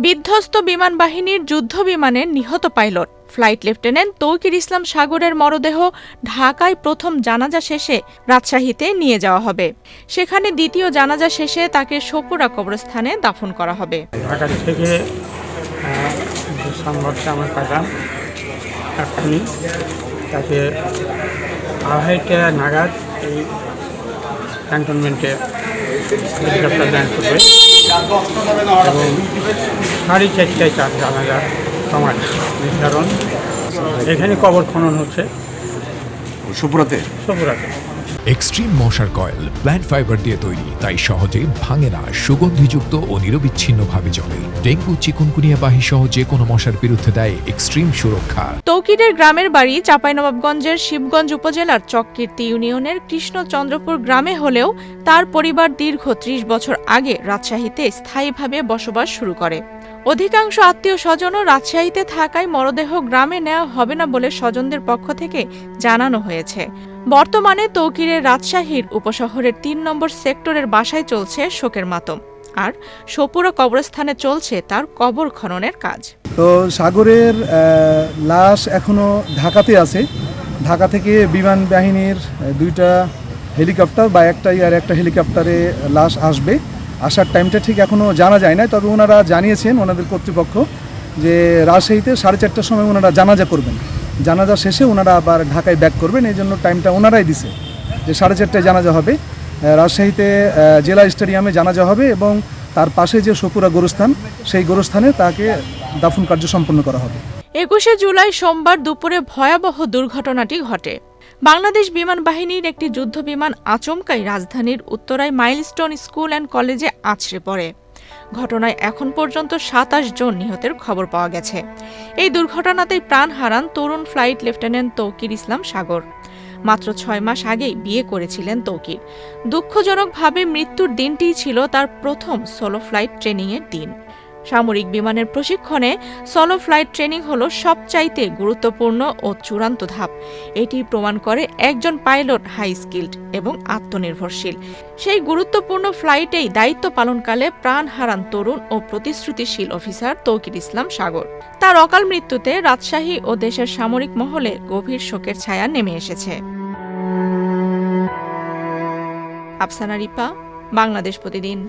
বিধ্বস্ত বিমান বাহিনীর যুদ্ধ বিমানের নিহত পাইলট ফ্লাইট লেফটেন্যান্ট তৌকির ইসলাম সাগরের মরদেহ ঢাকায় প্রথম জানাজা শেষে রাজশাহীতে নিয়ে যাওয়া হবে। সেখানে দ্বিতীয় জানাজা শেষে তাকে সপুরা কবরস্থানে দাফন করা হবে। ঢাকা থেকে সংবাদটা আমার পাঠান, এখনই তাকে 2:30 নাগাদ এই ক্যান্টনমেন্টে হেলিকপ্টার ল্যান্ড করবে এবং 4:30টায় তার জানাজার সময় নির্ধারণ। এখানে কবর খনন হচ্ছে সপুরাতে। এক্সট্রিম মশার কয়েল প্ল্যান্ট ফাইবার দিয়ে তৈরি, তাই সহজে ভাঙে না, সুগন্ধিযুক্ত ও নিরবিচ্ছিন্নভাবে জ্বলে। ডেঙ্গু, চিকুনগুনিয়া বাহি সহ যে কোনো মশার বিরুদ্ধে দেয় এক্সট্রিম সুরক্ষা। তৌকিরের গ্রামের বাড়ি চাঁপাইনবাবগঞ্জের শিবগঞ্জ উপজেলার চককীর্তি ইউনিয়নের কৃষ্ণচন্দ্রপুর গ্রামে হলেও তার পরিবার দীর্ঘ 30 বছর আগে রাজশাহীতে স্থায়ীভাবে বসবাস শুরু করে। অধিকাংশ আত্মীয় স্বজনও রাজশাহীতে থাকায় মরদেহ গ্রামে নেওয়া হবে না বলে স্বজনদের পক্ষ থেকে জানানো হয়েছে। বর্তমানে তৌকিরের রাজশাহীর উপশহরের 3 নম্বর সেক্টরের বাসায় চলছে শোকের মাতম, আর সপুরা কবরস্থানে চলছে তার কবর খননের কাজ। তো সাগরের লাশ এখনো ঢাকাতে আছে। ঢাকা থেকে বিমান বাহিনীর 2টা হেলিকপ্টার বা একটা হেলিকপ্টারে লাশ আসবে। আসার টাইমটা ঠিক এখনও জানা যায় না, তবে ওনারা জানিয়েছেন ওনাদের কর্তৃপক্ষ যে রাজশাহীতে 4:30টার সময় ওনারা জানাজা করবেন। জানাজা শেষে ওনারা আবার ঢাকায় ব্যাক করবেন, এই জন্য টাইমটা ওনারাই দিছে যে 4:30টায় জানাজা হবে। রাজশাহীতে জেলা স্টেডিয়ামে জানাজা হবে এবং তার পাশে যে সপুরা গোরস্থান, সেই গোরস্থানে তাকে দাফন কার্য সম্পন্ন করা হবে। 21 জুলাই সোমবার দুপুরে ভয়াবহ দুর্ঘটনাটি ঘটে। বাংলাদেশ বিমান বাহিনীর একটি যুদ্ধ বিমান আচমকাই রাজধানীর উত্তরায় মাইলস্টোন স্কুল অ্যান্ড কলেজে আছড়ে পড়ে। ঘটনায় এখন পর্যন্ত 27 জন নিহতের খবর পাওয়া গেছে। এই দুর্ঘটনাতেই প্রাণ হারান তরুণ ফ্লাইট লেফটেন্যান্ট তৌকির ইসলাম সাগর। মাত্র 6 মাস আগেই বিয়ে করেছিলেন তৌকির। দুঃখজনকভাবে মৃত্যুর দিনটিই ছিল তার প্রথম সোলো ফ্লাইট ট্রেনিংয়ের দিন। সামরিক বিমানের প্রশিক্ষণে সোলো ফ্লাইট ট্রেনিং হল সবচাইতে গুরুত্বপূর্ণ ও চূড়ান্ত ধাপ। এটি প্রমাণ করে একজন পাইলট হাই স্কিল্ড এবং আত্মনির্ভরশীল। সেই গুরুত্বপূর্ণ ফ্লাইটেই দায়িত্ব পালনকালে প্রাণ হারান তরুণ ও প্রতিশ্রুতিশীল অফিসার তৌকির ইসলাম সাগর। তার অকাল মৃত্যুতে রাজশাহী ও দেশের সামরিক মহলে গভীর শোকের ছায়া নেমে এসেছে। আফসানা রিপা, বাংলাদেশ প্রতিদিন।